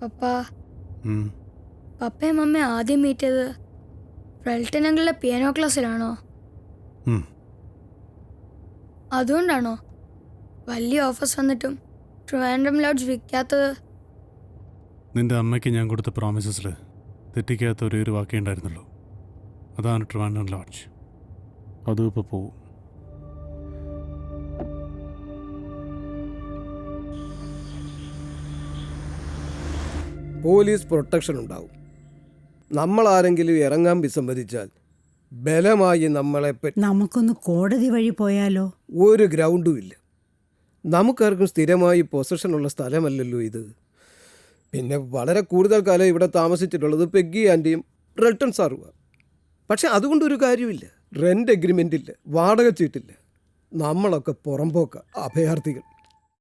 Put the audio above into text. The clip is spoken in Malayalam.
പപ്പ പപ്പയും മമ്മയും ആദ്യം മീറ്റ് ചെയ്തത് ഫ്രെൽട്ടൻ അങ്കിളിലെ പിയാനോ ക്ലാസ്സിലാണോ? അതുകൊണ്ടാണോ വലിയ ഓഫേഴ്സ് വന്നിട്ടും ട്രിവാൻഡ്രം ലോഡ്ജ് വിൽക്കാത്തത്? നിന്റെ അമ്മയ്ക്ക് ഞാൻ കൊടുത്ത പ്രോമിസസിൽ തെറ്റിക്കാത്ത ഒരു വാക്കേ ഉണ്ടായിരുന്നുള്ളൂ. അതാണ് ട്രിവാൻഡ്രം ലോഡ്ജ്. അതും ഇപ്പോൾ പോവും. പോലീസ് പ്രൊട്ടക്ഷൻ ഉണ്ടാവും. നമ്മളാരെങ്കിലും ഇറങ്ങാൻ വിസമ്മതിച്ചാൽ ബലമായി നമ്മളെ നമുക്കൊന്ന് കോടതി വഴി പോയാലോ? ഒരു ഗ്രൗണ്ടും ഇല്ല. നമുക്കാർക്കും സ്ഥിരമായി പൊസഷനുള്ള സ്ഥലമല്ലല്ലോ ഇത്. പിന്നെ വളരെ കൂടുതൽ കാലം ഇവിടെ താമസിച്ചിട്ടുള്ളത് പെഗ്ഗി ആൻറ്റിയും റെൽട്ടൺ സാറുമാണ്. പക്ഷെ അതുകൊണ്ടൊരു കാര്യമില്ല. റെൻ്റ് എഗ്രിമെൻ്റ് ഇല്ല, വാടക ചീട്ടില്ല. നമ്മളൊക്കെ പുറമ്പോക്ക അഭയാർത്ഥികൾ.